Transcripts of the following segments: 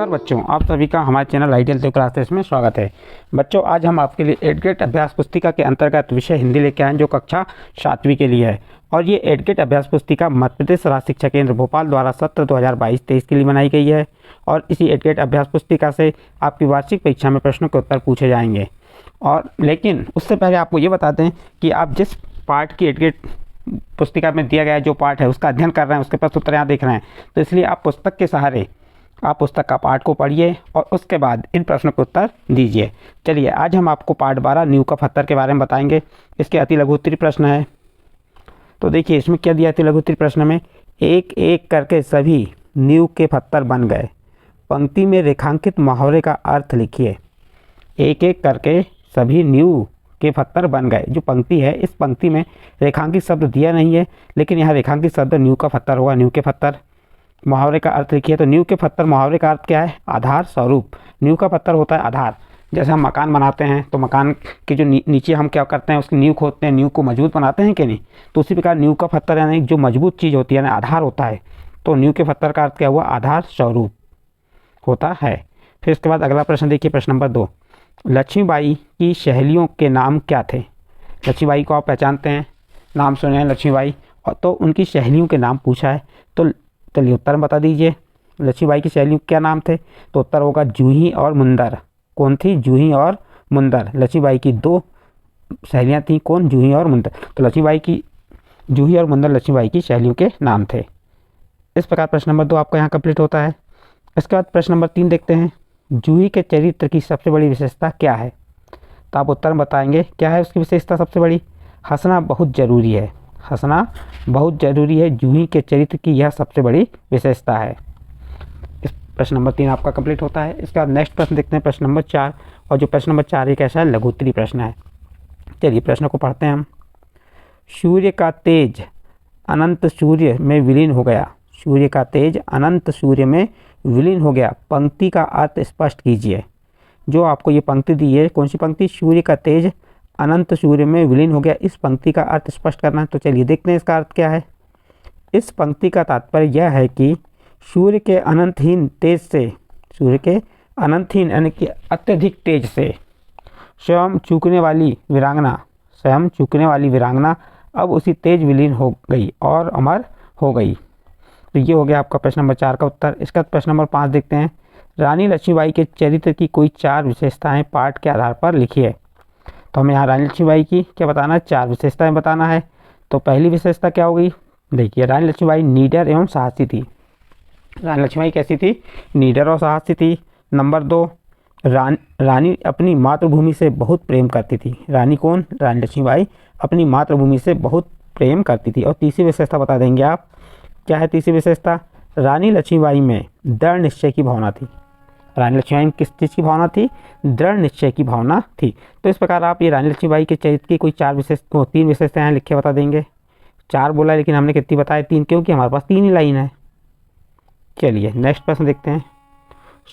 नमस्कार बच्चों, आप सभी का हमारे चैनल आइडियल देव क्लासेस में स्वागत है। बच्चों, आज हम आपके लिए 8th ग्रेड अभ्यास पुस्तिका के अंतर्गत विषय हिंदी लेके आए हैं, जो कक्षा 7वीं के लिए है। और ये 8th ग्रेड अभ्यास पुस्तिका मध्य प्रदेश राज्य शिक्षा केंद्र भोपाल द्वारा सत्र 2022-23 के लिए बनाई गई है। और इसी 8th ग्रेड अभ्यास पुस्तिका से आपकी वार्षिक परीक्षा में प्रश्नों के उत्तर पूछे जाएंगे। और लेकिन उससे पहले आपको ये बता दें कि आप जिस पार्ट की 8th ग्रेड पुस्तिका में दिया गया जो पार्ट है उसका अध्ययन कर रहे हैं, उसके प्रश्न उत्तर यहाँ देख रहे हैं, तो इसलिए आप पुस्तक के सहारे आप पुस्तक का पाठ को पढ़िए और उसके बाद इन प्रश्नों के उत्तर दीजिए। चलिए, आज हम आपको पार्ट 12 नींव का पत्थर के बारे में बताएंगे। इसके अति लघु उत्तरीय प्रश्न है। तो देखिए इसमें क्या दिया अति लघु उत्तरीय प्रश्न में, एक एक करके सभी नींव के पत्थर बन गए, पंक्ति में रेखांकित मुहावरे का अर्थ लिखिए। एक एक करके सभी नींव के पत्थर बन गए, जो पंक्ति है इस पंक्ति में रेखांकित शब्द दिया नहीं है, लेकिन यहाँ रेखांकित शब्द नींव का पत्थर होगा। नींव के पत्थर, मुहावरे का अर्थ लिखिए। तो नींव के पत्थर मुहावरे का अर्थ क्या है? आधार स्वरूप। नींव का पत्थर होता है आधार। जैसे हम मकान बनाते हैं तो मकान के जो नीचे हम क्या करते हैं, उसकी नींव खोदते हैं, नींव को मजबूत बनाते हैं कि नहीं। तो उसी प्रकार नींव का पत्थर यानी जो मजबूत चीज़ होती है ना, आधार होता है। तो नींव के पत्थर का अर्थ क्या हुआ? आधार स्वरूप होता है। फिर इसके बाद अगला प्रश्न देखिए, प्रश्न नंबर 2। लक्ष्मीबाई की सहेलियों के नाम क्या थे? लक्ष्मीबाई को आप पहचानते हैं, नाम सुने हैं लक्ष्मीबाई, और तो उनकी सहेलियों के नाम पूछा है। तो चलिए उत्तर बता दीजिए, लक्ष्मीबाई की सहेलियों क्या नाम थे? तो उत्तर होगा जूही और मुंदर। कौन थी? जूही और मुंदर। लक्ष्मीबाई की 2 सहेलियां थीं, कौन? जूही और मुंदर। तो लक्ष्मीबाई की जूही और मुंदर लक्ष्मीबाई की सहेलियों के नाम थे। इस प्रकार प्रश्न नंबर 2 आपका यहाँ कंप्लीट होता है। इसके बाद प्रश्न नंबर 3 देखते हैं, जूही के चरित्र की सबसे बड़ी विशेषता क्या है? तो आप उत्तर बताएंगे क्या है उसकी विशेषता सबसे बड़ी? हंसना बहुत ज़रूरी है। हंसना बहुत ज़रूरी है, जूही के चरित्र की यह सबसे बड़ी विशेषता है। इस प्रश्न नंबर 3 आपका कंप्लीट होता है। इसके बाद नेक्स्ट प्रश्न देखते हैं, प्रश्न नंबर 4। और जो प्रश्न नंबर 4 एक ऐसा है लघु उत्तरीय प्रश्न है। चलिए प्रश्न को पढ़ते हैं हम। सूर्य का तेज अनंत सूर्य में विलीन हो गया। सूर्य का तेज अनंत सूर्य में विलीन हो गया, पंक्ति का अर्थ स्पष्ट कीजिए। जो आपको ये पंक्ति दी है, कौन सी पंक्ति? सूर्य का तेज अनंत सूर्य में विलीन हो गया, इस पंक्ति का अर्थ स्पष्ट करना है। तो चलिए देखते हैं इसका अर्थ क्या है। इस पंक्ति का तात्पर्य यह है कि सूर्य के अनंतहीन तेज से, सूर्य के अनंतहीन यानी कि अत्यधिक तेज से स्वयं चूकने वाली वीरांगना अब उसी तेज विलीन हो गई और अमर हो गई। तो ये हो गया आपका प्रश्न नंबर 4 का उत्तर। इसका प्रश्न नंबर 5 देखते हैं, रानी लक्ष्मीबाई के चरित्र की कोई 4 विशेषताएं पाठ के आधार पर लिखिए। तो हमें यहाँ रानी लक्ष्मीबाई की क्या बताना है? 4 विशेषताएं बताना है। तो पहली विशेषता क्या हो गई? देखिए, रानी लक्ष्मीबाई निडर एवं साहसी थी। रानी लक्ष्मीबाई कैसी थी? निडर और साहसी थी। नंबर 2, रानी अपनी मातृभूमि से बहुत प्रेम करती थी। रानी कौन? रानी लक्ष्मीबाई अपनी मातृभूमि से बहुत प्रेम करती थी। और तीसरी विशेषता बता देंगे आप, क्या है तीसरी विशेषता? रानी लक्ष्मीबाई में दृढ़ निश्चय की भावना थी। रानी लक्ष्मीबाई में किस चीज़ की भावना थी? दृढ़ निश्चय की भावना थी। तो इस प्रकार आप ये रानी लक्ष्मीबाई के चरित्र की कोई 3 विशेषताएं लिख के बता देंगे। 4 बोला लेकिन हमने कितनी बताए? 3, क्योंकि हमारे पास 3 ही लाइन है। चलिए नेक्स्ट प्रश्न देखते हैं।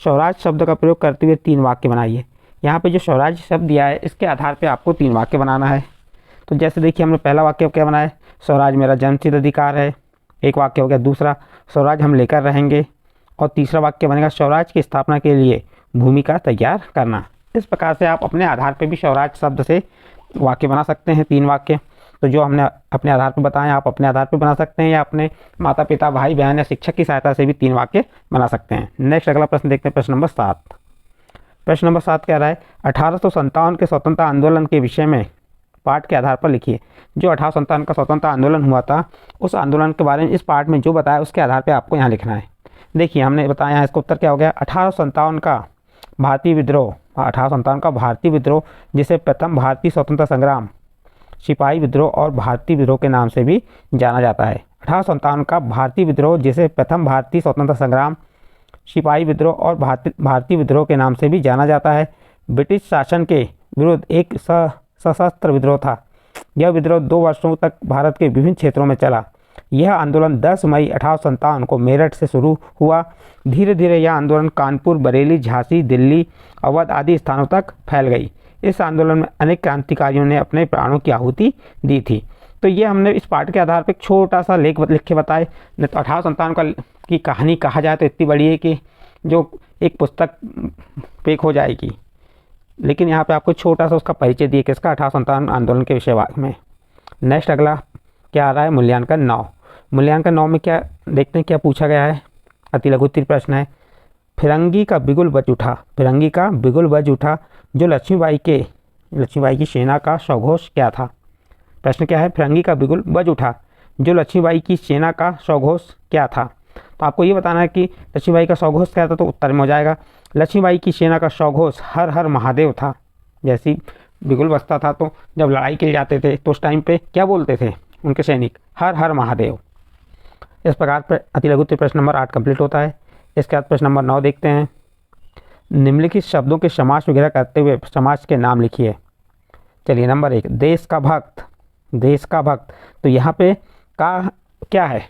स्वराज शब्द का प्रयोग करते हुए 3 वाक्य बनाइए। यहाँ पे जो स्वराज शब्द दिया है इसके आधार पर आपको 3 वाक्य बनाना है। तो जैसे देखिए हमने पहला वाक्य क्या बनाया? स्वराज मेरा जन्मसिद्ध अधिकार है, एक वाक्य हो गया। दूसरा, स्वराज हम लेकर रहेंगे। और तीसरा वाक्य बनेगा, स्वराज की स्थापना के लिए भूमिका तैयार करना। इस प्रकार से आप अपने आधार पर भी स्वराज शब्द से वाक्य बना सकते हैं, 3 वाक्य। तो जो हमने अपने आधार पर बताएं आप अपने आधार पर बना सकते हैं, या अपने माता पिता, भाई बहन या शिक्षक की सहायता से भी 3 वाक्य बना सकते हैं। नेक्स्ट अगला प्रश्न देखते हैं, प्रश्न नंबर 7। प्रश्न नंबर 7 कह रहा है, 1857 के स्वतंत्रता आंदोलन के विषय में पाठ के आधार पर लिखिए। जो 1857 का स्वतंत्रता आंदोलन हुआ था, उस आंदोलन के बारे में इस पाठ में जो बताया उसके आधार पर आपको यहाँ लिखना है। देखिए हमने बताया है, इसका उत्तर क्या हो गया? 1857 का भारतीय विद्रोह, 1857 का भारतीय विद्रोह, जिसे प्रथम भारतीय स्वतंत्रता संग्राम, सिपाही विद्रोह और भारतीय विद्रोह के नाम से भी जाना जाता है। 1857 का भारतीय विद्रोह, जिसे प्रथम भारतीय स्वतंत्रता संग्राम, सिपाही विद्रोह और भारतीय विद्रोह के नाम से भी जाना जाता है, ब्रिटिश शासन के विरुद्ध एक सशस्त्र विद्रोह था। यह विद्रोह 2 वर्षों तक भारत के विभिन्न क्षेत्रों में चला। यह आंदोलन 10 मई 1857 को मेरठ से शुरू हुआ। धीरे धीरे यह आंदोलन कानपुर, बरेली, झांसी, दिल्ली, अवध आदि स्थानों तक फैल गई। इस आंदोलन में अनेक क्रांतिकारियों ने अपने प्राणों की आहुति दी थी। तो ये हमने इस पाठ के आधार पर एक छोटा सा लेख लिख के बताए। नहीं तो 1857 की कहानी कहा जाए तो इतनी बड़ी है कि जो एक पुस्तक पेक हो जाएगी। लेकिन यहाँ पे आपको छोटा सा उसका परिचय दिए किसका, 1857 आंदोलन के विषय में। नेक्स्ट अगला क्या आ रहा है, मूल्यांकन 9। मूल्यांकन 9 में क्या देखते हैं क्या पूछा गया है, अति लघु उत्तरीय प्रश्न है। फिरंगी का बिगुल बज उठा, फिरंगी का बिगुल बज उठा जो लक्ष्मीबाई की सेना का स्वघोष क्या था। प्रश्न क्या है, फिरंगी का बिगुल बज उठा जो लक्ष्मीबाई की सेना का स्वघोष क्या था। तो आपको ये बताना है कि लक्ष्मीबाई का स्वघोष क्या था, तो उत्तर में हो जाएगा लक्ष्मीबाई की सेना का स्वघोष हर हर महादेव था। जैसी बिगुल बजता था तो जब लड़ाई के लिए जाते थे तो उस टाइम पे क्या बोलते थे उनके सैनिक, हर हर महादेव। इस प्रकार पर अति लघु उत्तरीय प्रश्न नंबर 8 कंप्लीट होता है। इसके बाद प्रश्न नंबर 9 देखते हैं। निम्नलिखित शब्दों के समास वगैरह करते हुए समास के नाम लिखिए। चलिए नंबर 1, देश का भक्त, देश का भक्त। तो यहाँ पे का क्या है,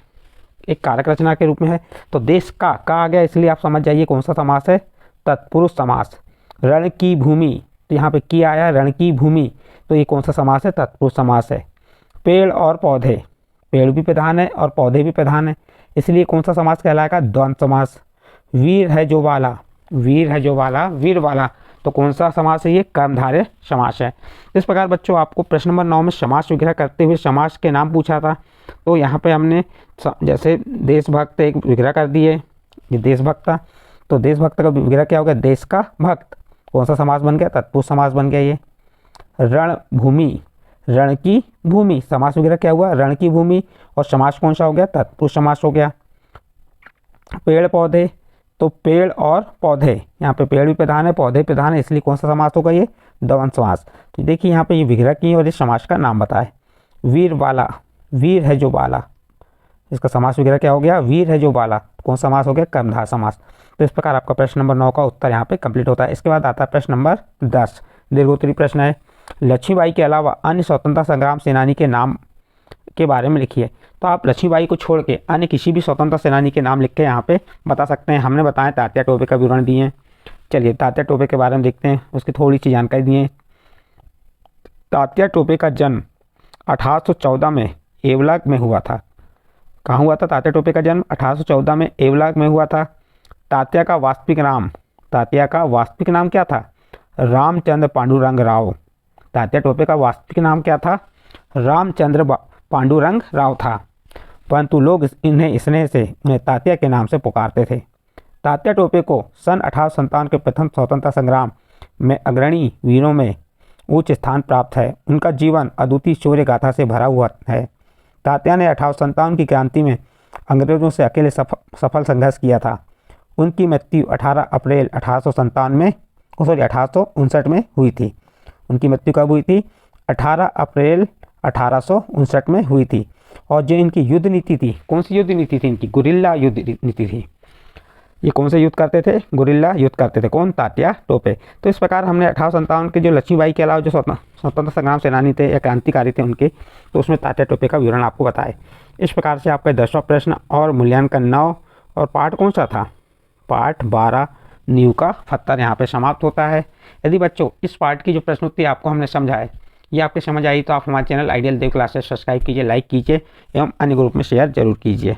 एक कारक रचना के रूप में है, तो देश का आ गया, इसलिए आप समझ जाइए कौन सा समास है, तत्पुरुष समास। रण की भूमि, तो यहाँ पे की आया, रण की भूमि, तो ये कौन सा समास है, तत्पुरुष समास है। पेड़ और पौधे, पेड़ भी प्रधान है और पौधे भी प्रधान है, इसलिए कौन सा समास कहलाएगा, द्वंद्व समास। वीर है जो वाला, वीर है जो वाला, वीर वाला, तो कौन सा समास है, ये कर्मधारय समास है। इस प्रकार बच्चों आपको प्रश्न नंबर 9 में समास विग्रह करते हुए समास के नाम पूछा था, तो यहाँ पे हमने जैसे देशभक्त एक विग्रह कर दिए, ये देशभक्त था, तो देशभक्त का विग्रह क्या हो गया, देश का भक्त, कौन सा समास बन गया, तत्पुरुष समास बन गया ये। रण भूमि, रण की भूमि, समास विग्रह क्या हुआ, रण की भूमि, और समास कौन सा हो गया, तत्पुरुष समास हो गया। पेड़ पौधे, तो पेड़ और पौधे, यहाँ पे पेड़ भी प्रधान है पौधे प्रधान है, इसलिए कौन सा समास होगा, ये द्वंद्व समास। तो देखिए यहाँ पे ये विग्रह की और इस समास का नाम बताए। वीर वाला, वीर है जो बाला, इसका समास विग्रह क्या हो गया, वीर है जो बाला, कौन सा समास हो गया, कर्मधारय समास। तो इस प्रकार आपका प्रश्न नंबर 9 का उत्तर यहाँ पे कंप्लीट होता है। इसके बाद आता है प्रश्न नंबर 10, दीर्घोत्तरीय प्रश्न है। लक्ष्मीबाई के अलावा अन्य स्वतंत्रता संग्राम सेनानी के नाम के बारे में लिखिए। तो आप लक्ष्मीबाई को छोड़ के अन्य किसी भी स्वतंत्रता सेनानी के नाम लिख के यहाँ पे बता सकते हैं। हमने बताया तात्या टोपे का विवरण दिए हैं। चलिए तात्या टोपे के बारे में देखते हैं, उसकी थोड़ी सी जानकारी दिए। तात्या टोपे का जन्म 1814 में एवलाग में हुआ था। कहाँ हुआ था तात्या टोपे का जन्म, 1814 में एवलाग में हुआ था। तात्या का वास्तविक नाम क्या था, रामचंद्र पांडुरंग राव। तात्या टोपे का वास्तविक नाम क्या था, रामचंद्र पांडुरंग राव था, परंतु लोग इन्हें स्नेह से उन्हें तात्या के नाम से पुकारते थे। तात्या टोपे को सन 1857 के प्रथम स्वतंत्रता संग्राम में अग्रणी वीरों में उच्च स्थान प्राप्त है। उनका जीवन अद्वितीय शौर्य गाथा से भरा हुआ है। तात्या ने 1857 की क्रांति में अंग्रेजों से अकेले सफल संघर्ष किया था। उनकी मृत्यु 18 अप्रैल 1859 में हुई थी। उनकी मृत्यु कब हुई थी, 18 अप्रैल 1859 में हुई थी। और जो इनकी युद्ध नीति थी, कौन सी युद्ध नीति थी इनकी, गुरिल्ला युद्ध नीति थी। ये कौन से युद्ध करते थे, गुरिल्ला युद्ध करते थे, कौन, तात्या टोपे। तो इस प्रकार हमने 1857 के जो लक्ष्मीबाई के अलावा जो स्वतंत्रता संग्राम सेनानी थे या क्रांतिकारी थे उनके, तो उसमें तात्या टोपे का विवरण आपको बताए। इस प्रकार से आपका 10वां प्रश्न और मूल्यांकन 9 और पाठ कौन सा था, पाठ 12 नींव का पत्थर यहाँ पे समाप्त होता है। यदि बच्चों इस पार्ट की जो प्रश्नोत्तरी आपको हमने समझाए ये आपके समझ आई तो आप हमारे चैनल आइडियल देव क्लासेस सब्सक्राइब कीजिए, लाइक कीजिए एवं अन्य ग्रुप में शेयर जरूर कीजिए।